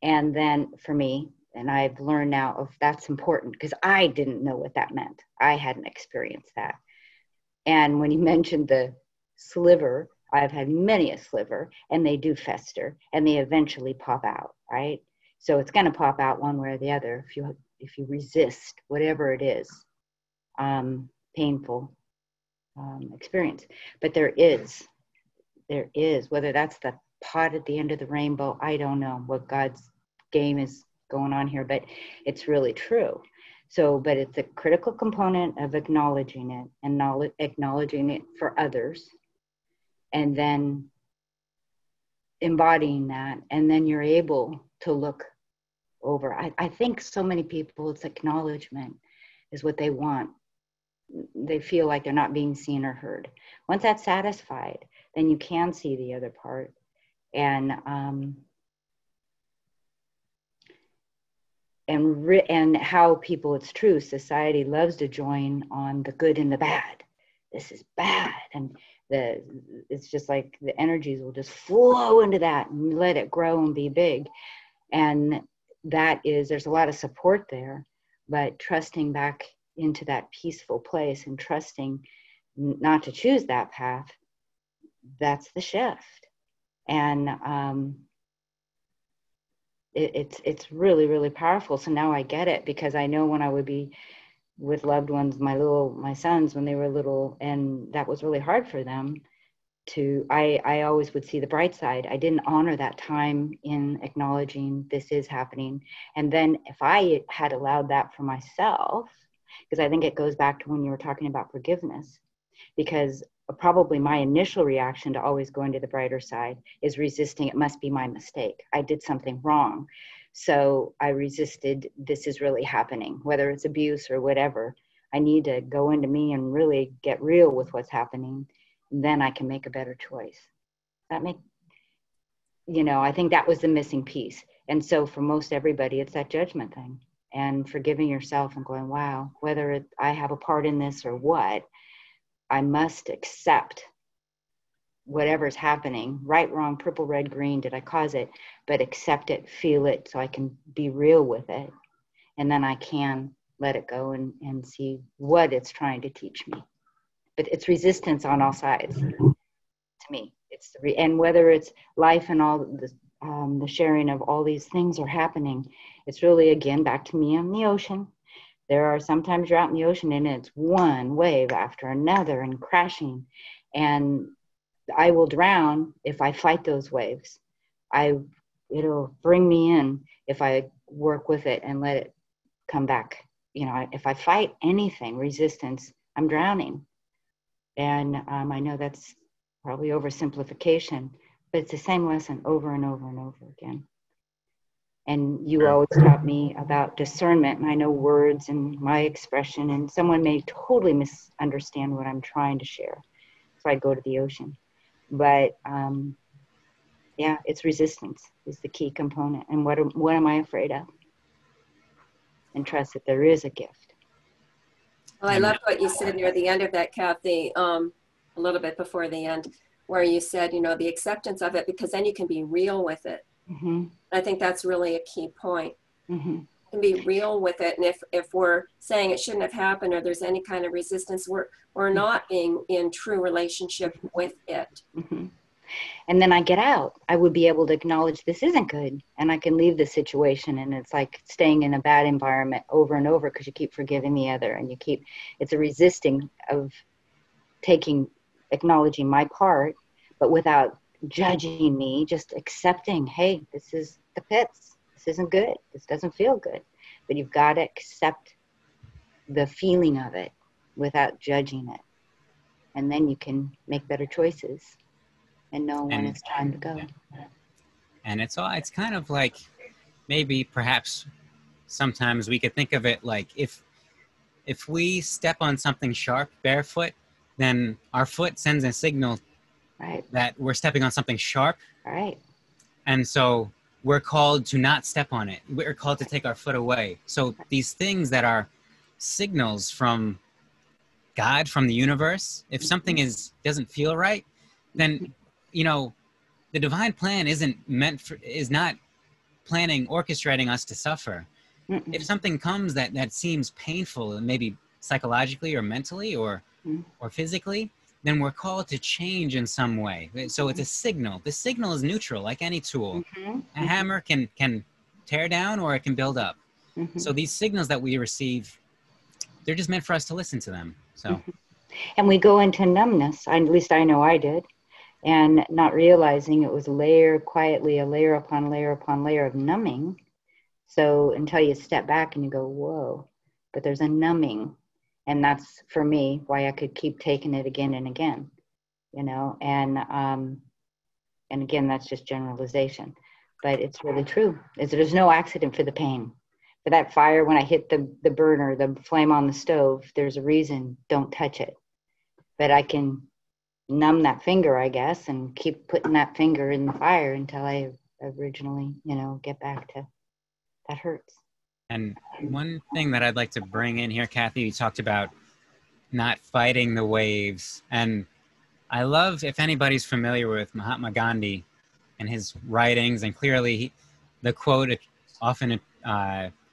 And then for me, and I've learned now that's important, because I didn't know what that meant. I hadn't experienced that. And when you mentioned the sliver, I've had many a sliver, and they do fester, and they eventually pop out, right? So it's going to pop out one way or the other if you resist whatever it is, painful experience. But there is, whether that's the pot at the end of the rainbow, I don't know what God's game is going on here, but it's really true. So, but it's a critical component of acknowledging it, and acknowledging it for others, and then embodying that, and then you're able to look over. I think so many people, it's acknowledgement is what they want. They feel like they're not being seen or heard. Once that's satisfied, then you can see the other part. And and how people, it's true, society loves to join on the good and the bad. This is bad. And it's just like the energies will just flow into that and let it grow and be big. And there's a lot of support there, but trusting back into that peaceful place and trusting not to choose that path, that's the shift. And it's really, really powerful. So now I get it, because I know when I would be with loved ones, my sons, when they were little, and that was really hard for them I always would see the bright side. I didn't honor that time in acknowledging this is happening. And then if I had allowed that for myself, because I think it goes back to when you were talking about forgiveness, because probably my initial reaction to always going to the brighter side is resisting. It must be my mistake. I did something wrong. So I resisted, this is really happening, whether it's abuse or whatever. I need to go into me and really get real with what's happening. Then I can make a better choice. I think that was the missing piece. And so for most everybody, it's that judgment thing and forgiving yourself and going, wow, whether I have a part in this or what, I must accept whatever's happening, right, wrong, purple, red, green, did I cause it? But accept it, feel it, so I can be real with it. And then I can let it go and see what it's trying to teach me. But it's resistance on all sides. To me, and whether it's life and all the sharing of all these things are happening, it's really, again, back to me on the ocean. There are sometimes you're out in the ocean and it's one wave after another and crashing, and I will drown if I fight those waves. It'll bring me in if I work with it and let it come back. If I fight anything, resistance, I'm drowning. And I know that's probably oversimplification, but it's the same lesson over and over and over again. And you always taught me about discernment, and I know words and my expression, and someone may totally misunderstand what I'm trying to share. So I go to the ocean. But it's resistance is the key component. And what am I afraid of? And trust that there is a gift. Well, I love what you said near the end of that, Kathy, a little bit before the end, where you said, the acceptance of it, because then you can be real with it. Mm-hmm. I think that's really a key point. Mm-hmm. You can be real with it. And if we're saying it shouldn't have happened, or there's any kind of resistance, we're not being in true relationship with it. Mm-hmm. And then I get out. I would be able to acknowledge this isn't good, and I can leave the situation. And it's like staying in a bad environment over and over because you keep forgiving the other, and it's a resisting of acknowledging my part, but without judging me, just accepting, hey, this is the pits. This isn't good. This doesn't feel good. But you've got to accept the feeling of it without judging it. And then you can make better choices and know when it's time to go. And it's kind of like, maybe perhaps sometimes we could think of it like if we step on something sharp barefoot, then our foot sends a signal that we're stepping on something sharp. Right. And so we're called to not step on it. We're called to take our foot away. So these things that are signals from God, from the universe, if something doesn't feel right, then the divine plan is not planning, orchestrating us to suffer. Mm-mm. If something comes that seems painful, and maybe psychologically or mentally or physically, then we're called to change in some way. So it's a signal. The signal is neutral, like any tool. Mm-hmm. A hammer can tear down or it can build up. Mm-hmm. So these signals that we receive, they're just meant for us to listen to them. So, mm-hmm. And we go into numbness. At least I know I did. And not realizing it was quietly a layer upon layer upon layer of numbing. So until you step back and you go, whoa, but there's a numbing. And that's, for me, why I could keep taking it again and again, and again, that's just generalization, but it's really true. There's no accident for the pain. For that fire, when I hit the burner, the flame on the stove, there's a reason, don't touch it. But I can numb that finger, I guess, and keep putting that finger in the fire until I originally, get back to that hurts. And one thing that I'd like to bring in here, Kathy, you talked about not fighting the waves. And I love, if anybody's familiar with Mahatma Gandhi and his writings, and clearly the quote often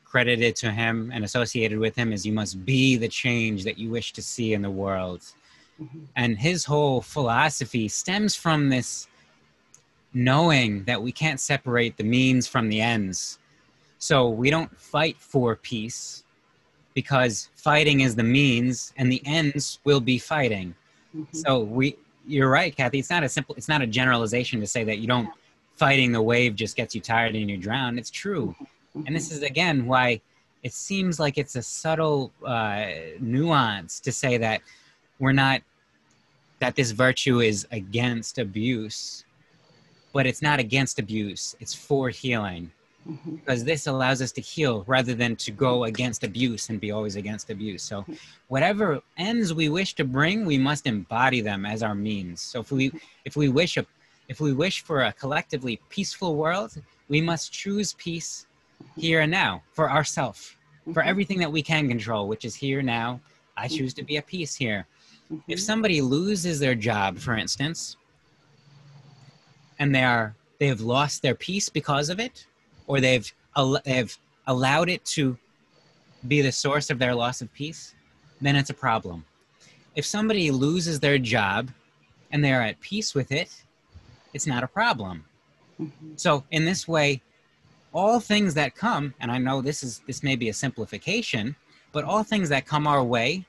credited to him and associated with him is, "You must be the change that you wish to see in the world." Mm-hmm. And his whole philosophy stems from this knowing that we can't separate the means from the ends. So we don't fight for peace, because fighting is the means and the ends will be fighting. Mm-hmm. So you're right, Kathy. It's not a generalization to say that you don't, fighting the wave just gets you tired and you drown. It's true. Mm-hmm. And this is, again, why it seems like it's a subtle nuance to say that that this virtue is against abuse, but it's not against abuse. It's for healing. Mm-hmm. Because this allows us to heal rather than to go against abuse and be always against abuse. So whatever ends we wish to bring, we must embody them as our means. So if we wish for a collectively peaceful world, we must choose peace here and now for ourselves, for everything that we can control, which is here now. I choose to be at peace here. If somebody loses their job, for instance, and they have lost their peace because of it, or they've allowed it to be the source of their loss of peace, then it's a problem. If somebody loses their job and they're at peace with it, it's not a problem. Mm-hmm. So in this way, all things that come, and I know this may be a simplification, but all things that come our way,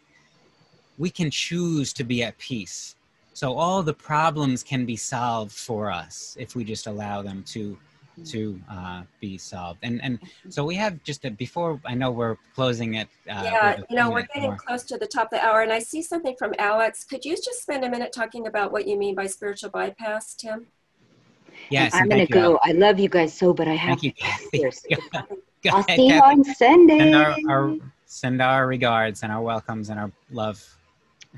we can choose to be at peace. So all the problems can be solved for us if we just allow them to be solved. And so we have before, I know we're closing it. Yeah, we're getting close to the top of the hour, and I see something from Alex. Could you just spend a minute talking about what you mean by spiritual bypass, Tim? Yes. I'm going to go. Alex. I love you guys so, but I have to. I'll see you on Sunday. Send our regards and our welcomes and our love.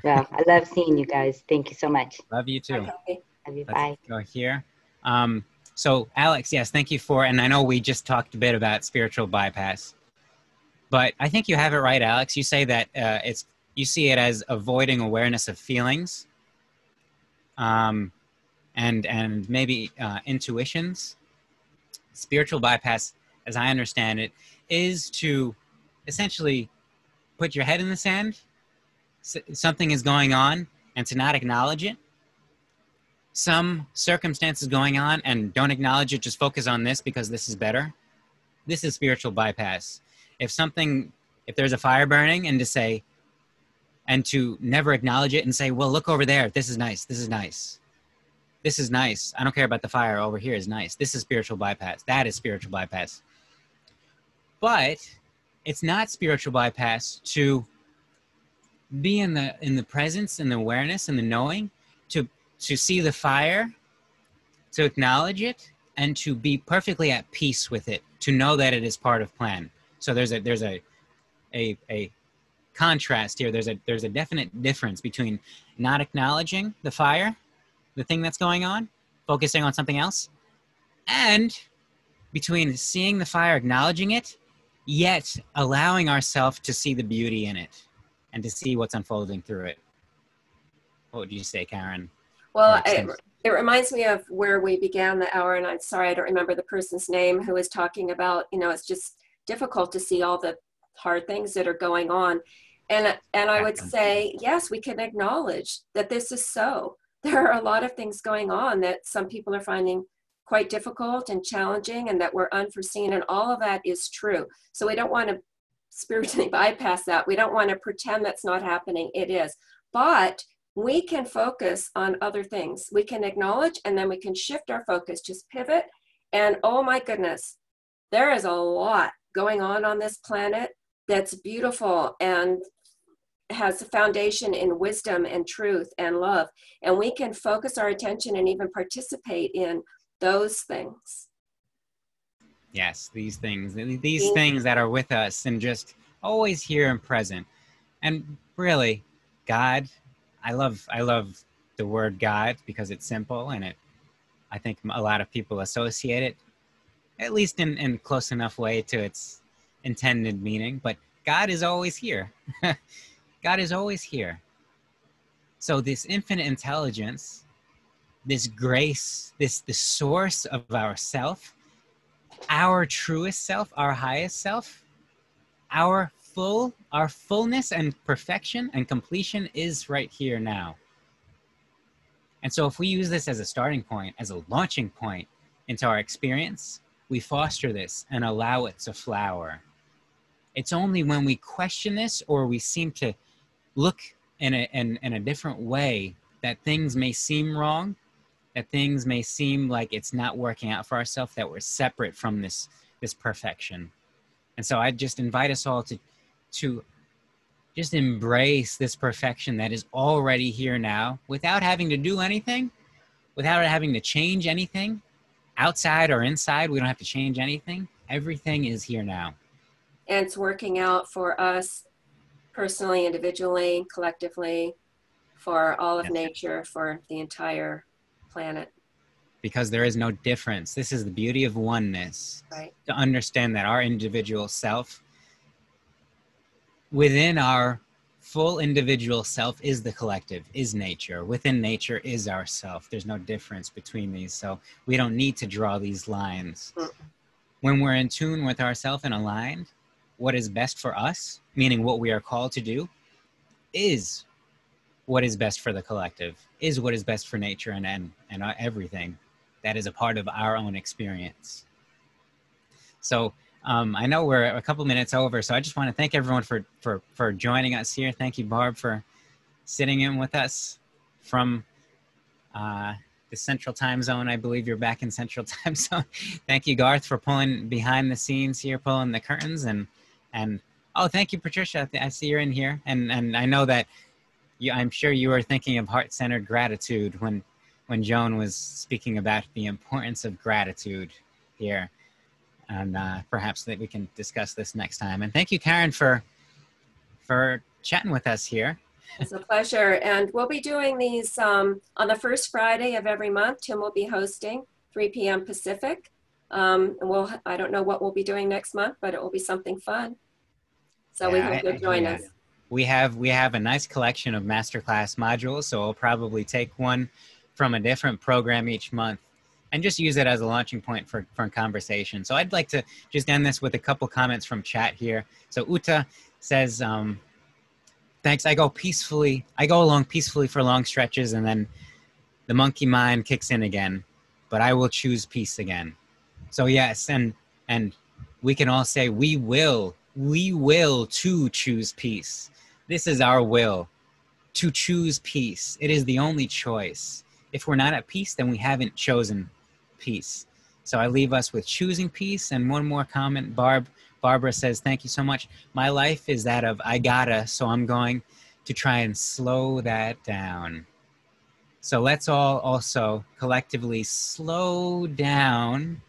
Well, I love seeing you guys. Thank you so much. Love you too. Okay. Love you. Let's Bye. go here. So Alex, yes, thank you and I know we just talked a bit about spiritual bypass, but I think you have it right, Alex. You say that you see it as avoiding awareness of feelings, and maybe intuitions. Spiritual bypass, as I understand it, is to essentially put your head in the sand. Something is going on and to not acknowledge it. Some circumstances going on and don't acknowledge it, just focus on this because this is better. This is spiritual bypass. If there's a fire burning and to never acknowledge it and say, well, look over there. This is nice. This is nice. This is nice. I don't care about the fire. Over here is nice. This is spiritual bypass. That is spiritual bypass. But it's not spiritual bypass to be in the presence and the awareness and the knowing, to see the fire, to acknowledge it, and to be perfectly at peace with it, to know that it is part of plan. So there's a contrast here. There's a definite difference between not acknowledging the fire, the thing that's going on, focusing on something else, and between seeing the fire, acknowledging it, yet allowing ourselves to see the beauty in it and to see what's unfolding through it. What would you say, Karen? Well, it reminds me of where we began the hour, and I'm sorry, I don't remember the person's name, who was talking about, it's just difficult to see all the hard things that are going on. And I would say, yes, we can acknowledge that this is so. There are a lot of things going on that some people are finding quite difficult and challenging and that were unforeseen, and all of that is true. So we don't want to spiritually bypass that. We don't want to pretend that's not happening. It is. But we can focus on other things. We can acknowledge, and then we can shift our focus, just pivot. And oh my goodness, there is a lot going on this planet that's beautiful and has a foundation in wisdom and truth and love. And we can focus our attention and even participate in those things. Yes, these things that are with us and just always here and present. And really, God, I love the word God because it's simple, and I think a lot of people associate it, at least in close enough way to its intended meaning, but God is always here. God is always here. So this infinite intelligence, this grace, the source of our self, our truest self, our highest self, our fullness and perfection and completion is right here now. And so if we use this as a starting point, as a launching point into our experience, we foster this and allow it to flower. It's only when we question this or we seem to look in a different way that things may seem wrong, that things may seem like it's not working out for ourselves, that we're separate from this perfection. And so I just invite us all to just embrace this perfection that is already here now without having to do anything, without having to change anything, outside or inside. We don't have to change anything. Everything is here now. And it's working out for us personally, individually, collectively, for all of nature, for the entire planet. Because there is no difference. This is the beauty of oneness. Right. To understand that our individual self, within our full individual self is the collective, is nature. Within nature is ourself. There's no difference between these. So we don't need to draw these lines. When we're in tune with ourself and aligned, what is best for us, meaning what we are called to do, is what is best for the collective, is what is best for nature and everything that is a part of our own experience. So I know we're a couple minutes over, so I just want to thank everyone for joining us here. Thank you, Barb, for sitting in with us from the Central Time Zone. I believe you're back in Central Time Zone. Thank you, Garth, for pulling behind the scenes here, pulling the curtains. And oh, thank you, Patricia. I see you're in here. And I know that I'm sure you were thinking of heart-centered gratitude when Joan was speaking about the importance of gratitude here. And perhaps that we can discuss this next time. And thank you, Karen, for chatting with us here. It's a pleasure. And we'll be doing these on the first Friday of every month. Tim will be hosting 3 p.m. Pacific. And I don't know what we'll be doing next month, but it will be something fun. So we hope you'll join us. We have a nice collection of masterclass modules, so we'll probably take one from a different program each month and just use it as a launching point for conversation. So I'd like to just end this with a couple comments from chat here. So Uta says, thanks, I go along peacefully for long stretches and then the monkey mind kicks in again, but I will choose peace again. So yes, and we can all say we will to choose peace. This is our will, to choose peace. It is the only choice. If we're not at peace, then we haven't chosen peace. So I leave us with choosing peace. And one more comment, Barbara says, thank you so much. My life is that of I gotta, so I'm going to try and slow that down. So let's all also collectively slow down.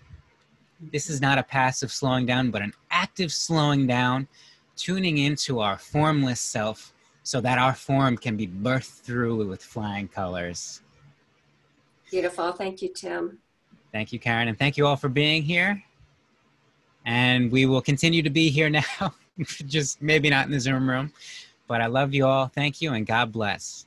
This is not a passive slowing down, but an active slowing down, tuning into our formless self so that our form can be birthed through with flying colors. Beautiful. Thank you, Tim. Thank you, Karen. And thank you all for being here. And we will continue to be here now, just maybe not in the Zoom room, but I love you all. Thank you and God bless.